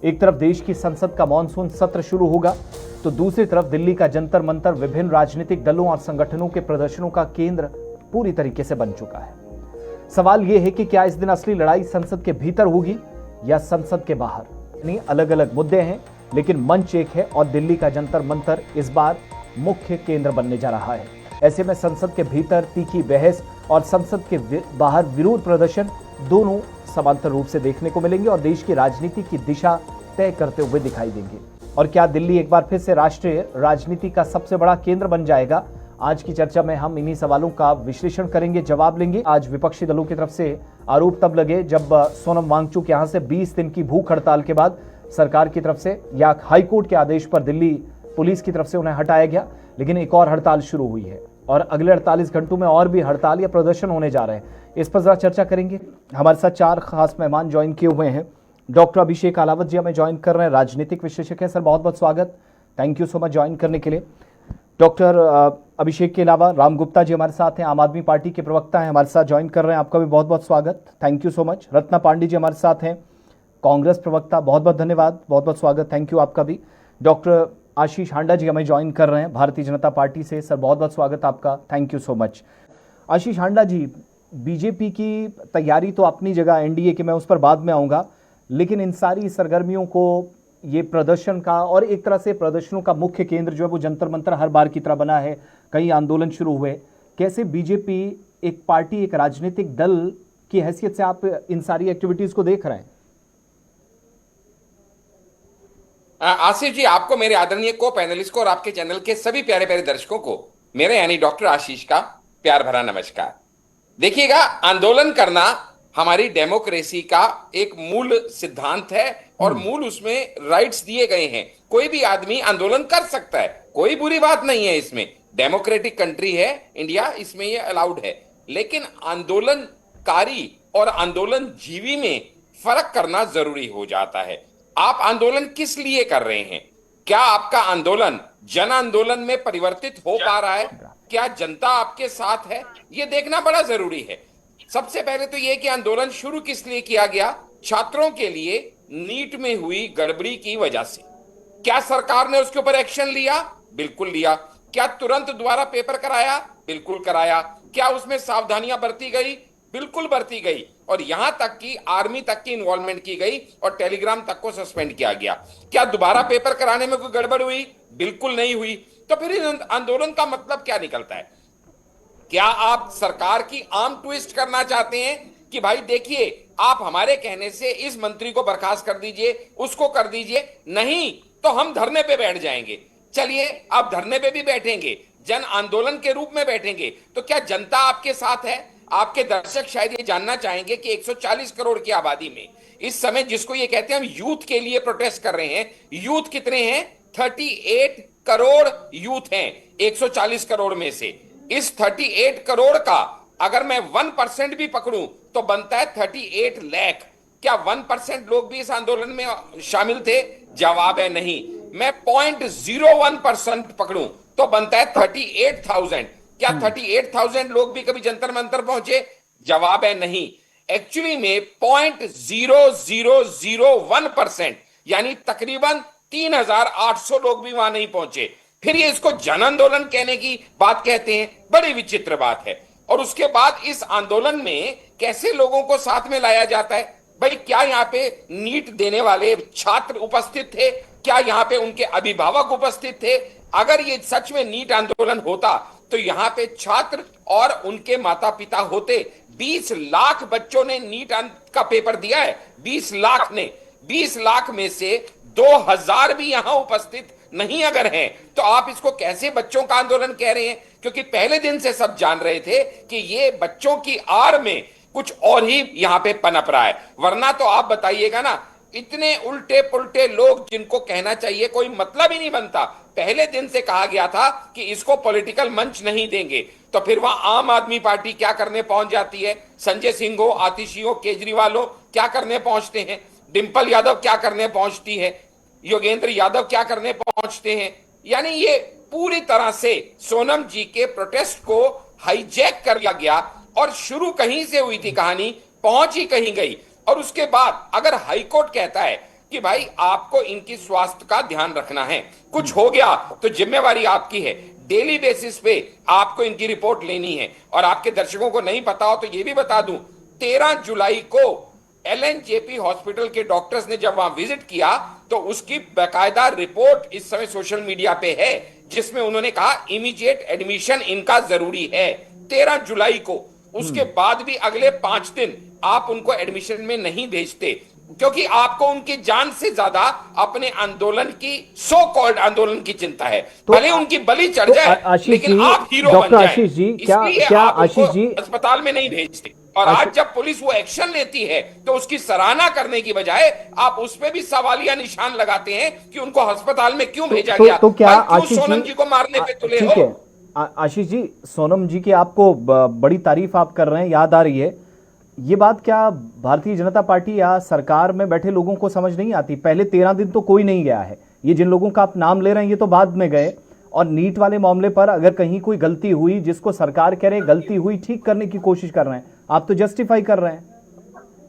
एक तरफ देश की संसद का मानसून सत्र शुरू होगा, तो दूसरी तरफ दिल्ली का जंतर मंतर विभिन्न राजनीतिक दलों और संगठनों के प्रदर्शनों का केंद्र पूरी तरीके से बन चुका है। सवाल यह है कि क्या इस दिन असली लड़ाई संसद के भीतर होगी या संसद के बाहर? नहीं, अलग अलग मुद्दे हैं, लेकिन मंच एक है और दिल्ली का जंतर मंतर इस बार मुख्य केंद्र बनने जा रहा है। ऐसे में संसद के भीतर तीखी बहस और संसद के बाहर विरोध प्रदर्शन दोनों समांतर रूप से देखने को मिलेंगे और देश की राजनीति की दिशा तय करते हुए दिखाई देंगे। और क्या दिल्ली एक बार फिर से राष्ट्रीय राजनीति का सबसे बड़ा केंद्र बन जाएगा? आज की चर्चा में हम इन्हीं सवालों का विश्लेषण करेंगे, जवाब लेंगे। आज विपक्षी दलों की तरफ से आरोप तब लगे जब सोनम वांगचुक यहां से 20 दिन की भूख हड़ताल के बाद सरकार की तरफ से या हाईकोर्ट के आदेश पर दिल्ली पुलिस की तरफ से उन्हें हटाया गया, लेकिन एक और हड़ताल शुरू हुई है और अगले 48 घंटों में और भी हड़ताल या प्रदर्शन होने जा रहे हैं। इस पर जरा चर्चा करेंगे। हमारे साथ 4 खास मेहमान ज्वाइन किए हुए हैं। डॉक्टर अभिषेक अलावत जी हमें ज्वाइन कर रहे हैं, राजनीतिक विश्लेषक हैं। सर बहुत बहुत स्वागत, thank you so much join करने के लिए। डॉक्टर अभिषेक के अलावा राम गुप्ता जी हमारे साथ हैं, आम आदमी पार्टी के प्रवक्ता हैं, हमारे साथ ज्वाइन कर रहे हैं। आपका भी बहुत बहुत स्वागत, thank you so much. Ratna Pandey ji हमारे साथ हैं, कांग्रेस प्रवक्ता, बहुत बहुत धन्यवाद, बहुत बहुत स्वागत, थैंक यू आपका भी। डॉक्टर आशीष हांडा जी हमें ज्वाइन कर रहे हैं भारतीय जनता पार्टी से। सर बहुत बहुत स्वागत आपका, thank you so much. Ashish Handa ji, BJP की तैयारी तो अपनी जगह, एनडीए की मैं उस पर बाद में आऊँगा, लेकिन इन सारी सरगर्मियों को, ये प्रदर्शन का और एक तरह से प्रदर्शनों का मुख्य केंद्र जो है वो जंतर मंतर हर बार की तरह बना है। कई आंदोलन शुरू हुए। कैसे बीजेपी एक पार्टी, एक राजनीतिक दल की हैसियत से आप इन सारी एक्टिविटीज को देख रहे हैं? आसिफ जी, आपको, मेरे आदरणीय को पैनलिस्ट को और आपके चैनल के सभी प्यारे प्यारे दर्शकों को मेरे यानी डॉक्टर आशीष का प्यार भरा नमस्कार। देखिएगा, आंदोलन करना हमारी डेमोक्रेसी का एक मूल सिद्धांत है और मूल उसमें राइट्स दिए गए हैं। कोई भी आदमी आंदोलन कर सकता है, कोई बुरी बात नहीं है इसमें। डेमोक्रेटिक कंट्री है इंडिया, इसमें ये अलाउड है। लेकिन आंदोलनकारी और आंदोलन जीवी में फर्क करना जरूरी हो जाता है। आप आंदोलन किस लिए कर रहे हैं? क्या आपका आंदोलन जन आंदोलन में परिवर्तित हो पा रहा है? क्या जनता आपके साथ है? यह देखना बड़ा जरूरी है। सबसे पहले तो यह कि आंदोलन शुरू किस लिए किया गया? छात्रों के लिए नीट में हुई गड़बड़ी की वजह से। क्या सरकार ने उसके ऊपर एक्शन लिया? बिल्कुल लिया। क्या तुरंत दोबारा पेपर कराया? बिल्कुल कराया। क्या उसमें सावधानियां बरती गई? बिल्कुल बरती गई। और यहां तक कि आर्मी तक की इन्वॉल्वमेंट की गई और टेलीग्राम तक को सस्पेंड किया गया। क्या दोबारा पेपर कराने में कोई गड़बड़ हुई? बिल्कुल नहीं हुई। तो फिर इन आंदोलन का मतलब क्या निकलता है? क्या आप सरकार की आर्म ट्विस्ट करना चाहते हैं कि भाई देखिए, आप हमारे कहने से इस मंत्री को बर्खास्त कर दीजिए, उसको कर दीजिए, नहीं तो हम धरने पे बैठ जाएंगे। चलिए, आप धरने पे भी बैठेंगे, जन आंदोलन के रूप में बैठेंगे, तो क्या जनता आपके साथ है? आपके दर्शक शायद ये जानना चाहेंगे कि 140 करोड़ की आबादी में इस समय, जिसको ये कहते हैं हम यूथ के लिए प्रोटेस्ट कर रहे हैं, यूथ कितने हैं? 38 करोड़ यूथ हैं 140 करोड़ में से। इस 38 करोड़ का अगर मैं 1% भी पकड़ूं तो बनता है 38 लाख। क्या 1% लोग भी इस आंदोलन में शामिल थे? जवाब है नहीं। मैं 0.01% पकड़ूं तो बनता है 38,000। क्या 38,000 लोग भी कभी जंतर मंतर पहुंचे? जवाब है नहीं। एक्चुअली में 0.0001% यानी तकरीबन 3,800 लोग भी वहां नहीं पहुंचे। फिर ये इसको जन आंदोलन कहने की बात कहते हैं, बड़ी विचित्र बात है। और उसके बाद इस आंदोलन में कैसे लोगों को साथ में लाया जाता है? भाई, क्या यहाँ पे नीट देने वाले छात्र उपस्थित थे? क्या यहाँ पे उनके अभिभावक उपस्थित थे? अगर ये सच में नीट आंदोलन होता तो यहाँ पे छात्र और उनके माता पिता होते। 20 लाख बच्चों ने नीट का पेपर दिया है, 20 लाख ने। 20 लाख में से 2,000 भी यहां उपस्थित नहीं अगर हैं, तो आप इसको कैसे बच्चों का आंदोलन कह रहे हैं? क्योंकि पहले दिन से सब जान रहे थे कि ये बच्चों की आड़ में कुछ और ही यहां पे पनप रहा है। वरना तो आप बताइएगा ना, इतने उल्टे पुल्टे लोग जिनको कहना चाहिए कोई मतलब ही नहीं बनता। पहले दिन से कहा गया था कि इसको पॉलिटिकल मंच नहीं देंगे, तो फिर वहां आम आदमी पार्टी क्या करने पहुंच जाती है? संजय सिंह हो, आतिशी हो, केजरीवाल हो, क्या करने पहुंचते हैं? डिंपल यादव क्या करने पहुंचती है? योगेंद्र यादव क्या करने पहुंचते हैं? यानी ये पूरी तरह से सोनम जी के प्रोटेस्ट को हाईजैक कर लिया गया और शुरू कहीं से हुई थी कहानी, पहुंच ही कहीं गई। और उसके बाद अगर हाईकोर्ट कहता है कि भाई आपको इनकी स्वास्थ्य का ध्यान रखना है, कुछ हो गया तो जिम्मेवारी आपकी है। डेली बेसिस पे आपको इनकी रिपोर्ट लेनी है। और आपके दर्शकों को नहीं पता हो तो ये भी बता दूं, 13 जुलाई को एलएनजेपी हॉस्पिटल के डॉक्टर्स ने जब वहां विजिट किया तो उसकी बाकायदा रिपोर्ट इस समय सोशल मीडिया पे है, जिसमें उन्होंने कहा इमीडिएट एडमिशन इनका जरूरी है। 13 जुलाई को। उसके बाद भी अगले 5 दिन आप उनको एडमिशन में नहीं भेजते, क्योंकि आपको उनकी जान से ज्यादा अपने आंदोलन की, सो कॉल्ड आंदोलन की चिंता है। तो भले उनकी बलि चढ़ तो जाए, आशीष लेकिन जी, आप हीरो डॉक्टर बन जाएं। आशीष जी, इसलिए क्या आप उनको आशीष जी, अस्पताल में नहीं भेजते। और आज जब पुलिस वो एक्शन लेती है तो उसकी सराहना करने की बजाय आप उस पे भी सवालिया निशान लगाते हैं कि उनको अस्पताल में क्यों भेजा गया। तो क्या भाई क्यों आशीष सोनम जी को मारने पे तुले ठीक हो? है आशीष जी, सोनम जी की आपको बड़ी तारीफ आप कर रहे हैं, याद आ रही है। ये बात क्या भारतीय जनता पार्टी या सरकार में बैठे लोगों को समझ नहीं आती? पहले 13 दिन तो कोई नहीं गया है। ये जिन लोगों का आप नाम ले रहे हैं ये तो बाद में गए। और नीट वाले मामले पर अगर कहीं कोई गलती हुई, जिसको सरकार कह रहे गलती हुई, ठीक करने की कोशिश कर रहे हैं, आप तो जस्टिफाई कर रहे हैं।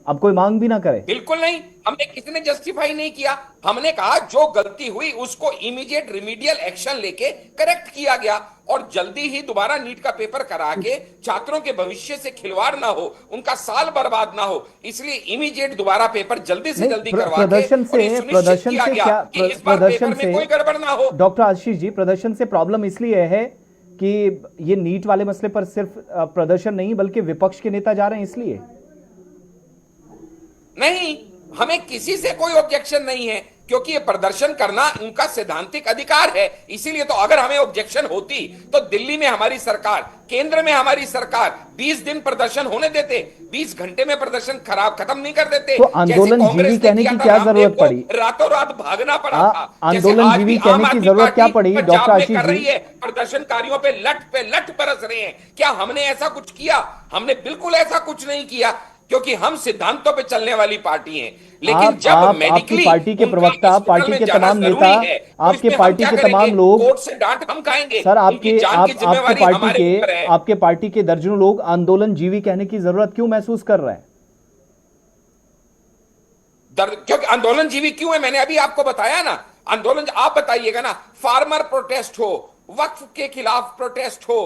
अब कोई मांग भी ना करे। बिल्कुल नहीं, हमने किसी ने जस्टिफाई नहीं किया। हमने कहा जो गलती हुई उसको इमीडिएट रिमीडियल एक्शन लेके करेक्ट किया गया और जल्दी ही दोबारा नीट का पेपर करा के छात्रों के भविष्य से खिलवाड़ ना हो, उनका साल बर्बाद ना हो, इसलिए इमीडिएट दोबारा पेपर जल्दी से जल्दी करवा के प्रदर्शन और ये से सुनिश्चित किया गया क्या कि इस बार प्रदर्शन पेपर में कोई गड़बड़ ना हो। डॉक्टर आशीष जी, प्रदर्शन से प्रॉब्लम इसलिए है कि ये नीट वाले मसले पर सिर्फ प्रदर्शन नहीं बल्कि विपक्ष के नेता जा रहे हैं, इसलिए नहीं, हमें किसी से कोई ऑब्जेक्शन नहीं है, क्योंकि ये प्रदर्शन करना उनका सैद्धांतिक अधिकार है। इसीलिए तो अगर हमें ऑब्जेक्शन होती तो दिल्ली में हमारी सरकार, केंद्र में हमारी सरकार 20 दिन प्रदर्शन होने देते, 20 घंटे में प्रदर्शन खत्म नहीं कर देते। तो आंदोलन जीवी कहने की क्या जरूरत पड़ी? रातों रात भागना पड़ा था। आंदोलन जीवी कहने की जरूरत क्या पड़ी डॉक्टर आशीष जी? प्रदर्शनकारियों पे लट बरस रहे हैं। क्या हमने ऐसा कुछ किया? हमने बिल्कुल ऐसा कुछ नहीं किया, क्योंकि हम सिद्धांतों पे चलने वाली पार्टी हैं। लेकिन जब मेडिकली आपकी पार्टी के प्रवक्ता, पार्टी के तमाम नेता, आपके पार्टी के तमाम लोग, कोर्ट से डांट हम खाएंगे सर, आपके आपके पार्टी के दर्जनों लोग आंदोलन जीवी कहने की जरूरत क्यों महसूस कर रहे हैं? क्योंकि आंदोलन जीवी क्यों है, मैंने अभी आपको बताया ना। आंदोलन आप बताइएगा ना, फार्मर प्रोटेस्ट हो, वक्फ के खिलाफ प्रोटेस्ट हो,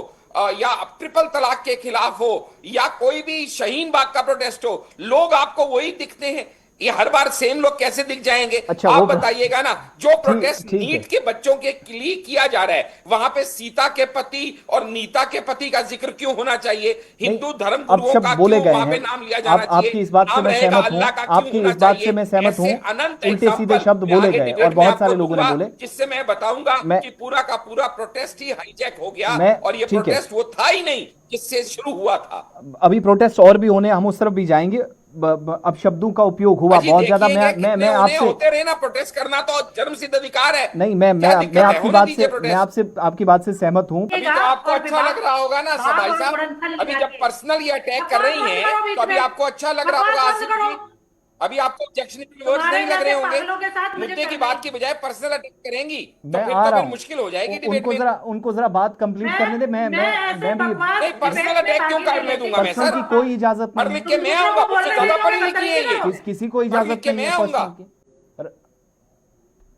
या ट्रिपल तलाक के खिलाफ हो, या कोई भी शाहीन बाग का प्रोटेस्ट हो, लोग आपको वही दिखते हैं। ये हर बार सेम लोग कैसे दिख जाएंगे? अच्छा, आप बताइएगा ना। जो प्रोटेस्ट ठीक नीट के बच्चों के लिए किया जा रहा है, वहां पे सीता के पति और नीता के पति का जिक्र क्यों होना चाहिए? हिंदू धर्म गुरुओं का क्यों वहां पे नाम लिया जाना चाहिए? आपकी इस बात से मैं सहमत हूं, आपकी इस बात से मैं सहमत हूं। उल्टे सीधे शब्द बोले गए और बहुत सारे लोगों ने बोले, जिससे मैं बताऊंगा कि पूरा का पूरा प्रोटेस्ट ही हाईजैक हो गया। और ये प्रोटेस्ट वो था ही नहीं जिससे शुरू हुआ था। अभी प्रोटेस्ट और भी होने, हम उस तरफ भी जाएंगे। अब शब्दों का उपयोग हुआ बहुत ज्यादा। मैं आपसे होते रहे ना, प्रोटेस्ट करना तो जन्मसिद्ध अधिकार है। नहीं, मैं आपकी बात से सहमत हूं। अभी तो आपको अच्छा लग रहा होगा ना भाई साहब, अभी जब पर्सनली अटैक कर रही हैं तो अभी आपको अच्छा लग रहा होगा आसिफ जी। अभी आपको ऑब्जेक्शनेबल वर्ड्स नहीं लग रहे होंगे। मुद्दे की बात की बजाय पर्सनल अटैक करेंगी तो फिर मुश्किल हो जाएगी डिबेट में। उनको जरा बात कंप्लीट करने दे। मैं भी नहीं, पर्सनल अटैक क्यों करने दूंगा मैं सर? की कोई इजाजत नहीं। पढ़ लिख के मैं आऊंगा, मुझसे ज्यादा पढ़ी लिखी है ये। किसी को इजाजत नहीं है।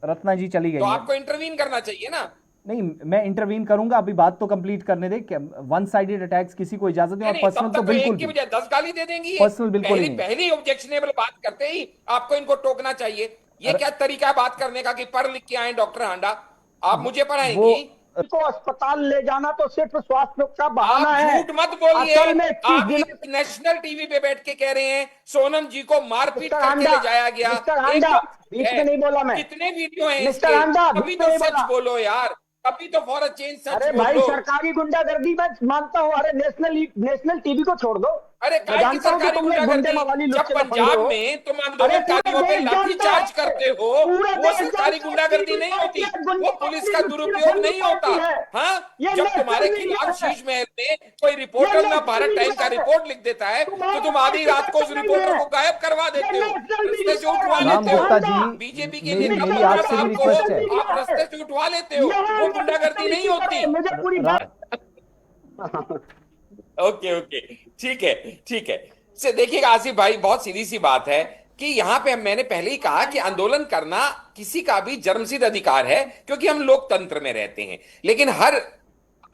रत्ना जी चली गई, तो आपको इंटरवीन करना चाहिए ना। नहीं, मैं इंटरवीन करूंगा, अभी बात तो कंप्लीट करने दे। वन साइडेड अटैक्स किसी को इजाजत नहीं, और पर्सनल तो बिल्कुल की बजाय 10 गाली दे देंगी। पर्सनल बिल्कुल नहीं। पहली ऑब्जेक्शनेबल बात करते ही आपको इनको टोकना चाहिए। ये क्या तरीका है बात करने का कि पढ़ लिख के आए डॉक्टर हांडा, आप मुझे पढ़ाएंगी? को अस्पताल ले जाना तो सिर्फ स्वास्थ्य का बहाना है। झूठ मत बोलिए। आप नेशनल टीवी पे बैठ के कह रहे हैं सोनम जी को मारपीट करके ले जाया गया। बीच में नहीं बोला मैं। कितने वीडियो हैं मिस्टर हांडा, अभी तो सच बोलो यार, अभी तो फॉर अ चेंज सच बोलो। अरे भाई, सरकारी गुंडागर्दी मैं मानता हूँ। अरे नेशनल टीवी को छोड़ दो। अरे सरकारी गुंडागर्दी, जब पंजाब में तुम आंदोलनकारियों पे लाठीचार्ज करते हो, वो सरकारी गुंडागर्दी नहीं होती, वो पुलिस का दुरुपयोग नहीं होता। हाँ, जब तुम्हारे खिलाफ शीश महल में कोई रिपोर्टर ना भारत टाइम का रिपोर्ट लिख देता है तो तुम आधी रात को उस रिपोर्टर को गायब करवा देते हो, रस्ते से उठवा लेते हो। बीजेपी के नेता आप रस्ते से उठवा लेते हो, वो गुंडागर्दी नहीं होती। ओके, ठीक है। से देखिएगा आसिफ भाई, बहुत सीधी सी बात है कि यहां पे मैंने पहले ही कहा कि आंदोलन करना किसी का भी जन्मसिद्ध अधिकार है, क्योंकि हम लोकतंत्र में रहते हैं, लेकिन हर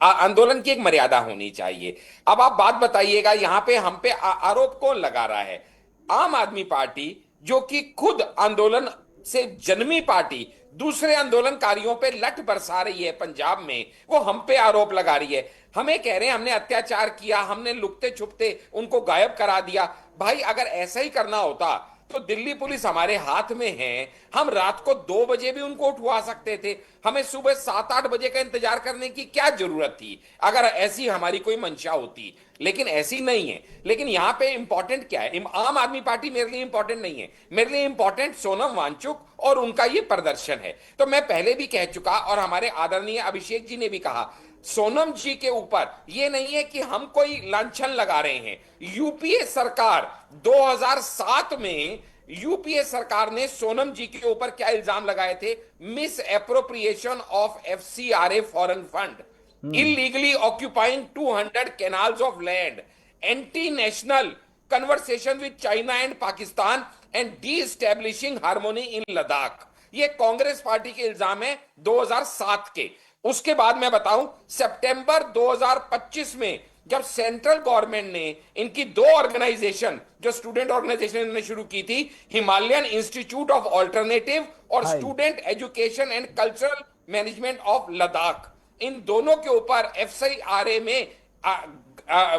आंदोलन की एक मर्यादा होनी चाहिए। अब आप बात बताइएगा, यहां पे हम पे आरोप कौन लगा रहा है? आम आदमी पार्टी, जो कि खुद आंदोलन से जन्मी पार्टी, दूसरे आंदोलनकारियों पे लठ बरसा रही है पंजाब में, वो हम पे आरोप लगा रही है। हमें कह रहे हैं हमने अत्याचार किया, हमने लुकते छुपते उनको गायब करा दिया। भाई अगर ऐसा ही करना होता तो दिल्ली पुलिस हमारे हाथ में है, हम रात को 2 बजे भी उनको उठवा सकते थे, हमें सुबह 7-8 बजे का इंतजार करने की क्या जरूरत थी अगर ऐसी हमारी कोई मंशा होती। लेकिन ऐसी नहीं है। लेकिन यहां पे इंपॉर्टेंट क्या है? आम आदमी पार्टी मेरे लिए इंपॉर्टेंट नहीं है, मेरे लिए इंपॉर्टेंट सोनम वांगचुक और उनका ये प्रदर्शन है। तो मैं पहले भी कह चुका और हमारे आदरणीय अभिषेक जी ने भी कहा, सोनम जी के ऊपर ये नहीं है कि हम कोई लांछन लगा रहे हैं। यूपीए सरकार 2007 में यूपीए सरकार ने सोनम जी के ऊपर क्या इल्जाम लगाए थे? Misappropriation of FCRA foreign fund, illegally occupying 200 canals of land, anti national conversation with China and Pakistan and de establishing harmony in Ladakh. ये कांग्रेस पार्टी के इल्जाम है 2007 के। उसके बाद मैं बताऊं, सितंबर 2025 में जब सेंट्रल गवर्नमेंट ने इनकी 2 ऑर्गेनाइजेशन, जो स्टूडेंट ऑर्गेनाइजेशन इन्होंने शुरू की थी, हिमालयन इंस्टीट्यूट ऑफ ऑल्टरनेटिव और student education and cultural management of Ladakh, इन दोनों के ऊपर एफसीआरए में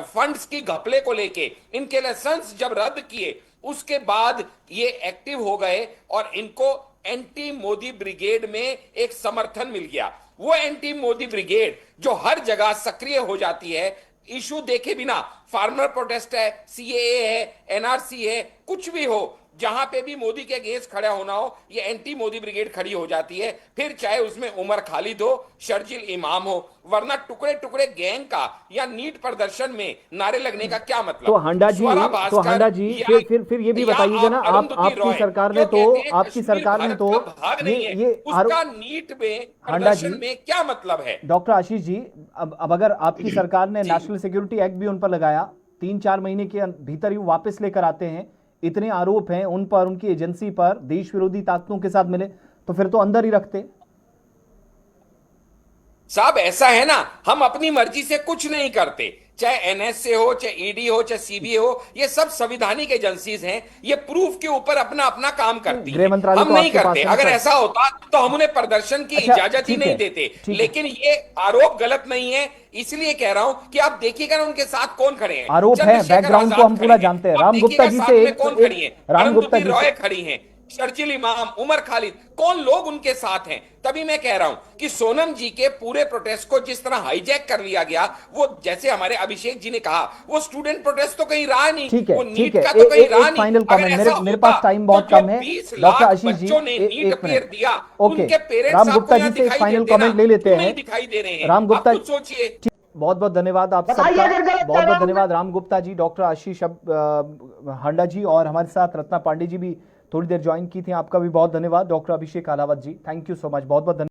फंड्स की घपले को लेके इनके लाइसेंस जब रद्द किए, उसके बाद ये एक्टिव हो गए और इनको एंटी मोदी ब्रिगेड में एक समर्थन मिल गया। वो एंटी मोदी ब्रिगेड जो हर जगह सक्रिय हो जाती है, इशू देखे बिना, फार्मर प्रोटेस्ट है, सीएए है, एनआरसी है, कुछ भी हो, जहां पे भी मोदी के अगेंस्ट खड़ा होना हो, ये एंटी मोदी ब्रिगेड खड़ी हो जाती है। फिर चाहे उसमें उमर खालिद हो, शर्जिल इमाम हो, वरना टुकड़े टुकड़े गैंग का या नीट प्रदर्शन में नारे लगने का क्या मतलब? तो हांडा जी, फिर ये भी बताइएगा ना, आपकी सरकार ने तो ये उसका नीट में प्रदर्शन में क्या मतलब है? डॉक्टर आशीष जी, अब अगर आपकी सरकार ने नेशनल सिक्योरिटी एक्ट भी उन पर लगाया, 3-4 महीने के भीतर ही वापस लेकर आते हैं, इतने आरोप हैं उन पर, उनकी एजेंसी पर, देश विरोधी ताकतों के साथ मिले, तो फिर तो अंदर ही रखते। साहब ऐसा है ना, हम अपनी मर्जी से कुछ नहीं करते, चाहे एनएसए हो, चाहे ईडी हो, चाहे सीबीआई हो, ये सब संवैधानिक एजेंसीज हैं, ये प्रूफ के ऊपर अपना अपना काम करती है, हम नहीं करते। अगर ऐसा होता तो हम उन्हें प्रदर्शन की इजाजत ही नहीं देते। लेकिन ये आरोप गलत नहीं है, इसलिए कह रहा हूं कि आप देखिएगा ना उनके साथ कौन खड़े हैं। आरोप है, बैकग्राउंड को हम पूरा जानते हैं। राम गुप्ता जी से कौन खड़ी है? राम गुप्ता रॉय खड़ी है, शर्जिल इमाम, उमर खालिद, कौन लोग उनके साथ हैं। तभी मैं कह रहा हूं कि सोनम जी के पूरे प्रोटेस्ट को जिस तरह हाईजैक कर लिया गया, वो जैसे हमारे अभिषेक जी ने कहा, वो स्टूडेंट प्रोटेस्ट तो कहीं रहा नहीं, वो नीट का तो कहीं रहा नहीं। फाइनल कमेंट, मेरे पास टाइम बहुत कम है। 20 लाख बच्चों ने नीट पेपर दिया, उनके पेरेंट्स राम गुप्ता जी से फाइनल कमेंट ले लेते हैं। दिखाई दे रहे हैं, राम गुप्ता, सोचिए। बहुत बहुत धन्यवाद आप सबका, बहुत बहुत धन्यवाद राम गुप्ता जी, डॉक्टर आशीष हांडा जी, और हमारे साथ रत्ना पांडे जी भी थोड़ी देर ज्वाइन की थी। आपका भी बहुत धन्यवाद। Doctor Abhishek Alawat ji, thank you so much, बहुत बहुत धन्यवाद।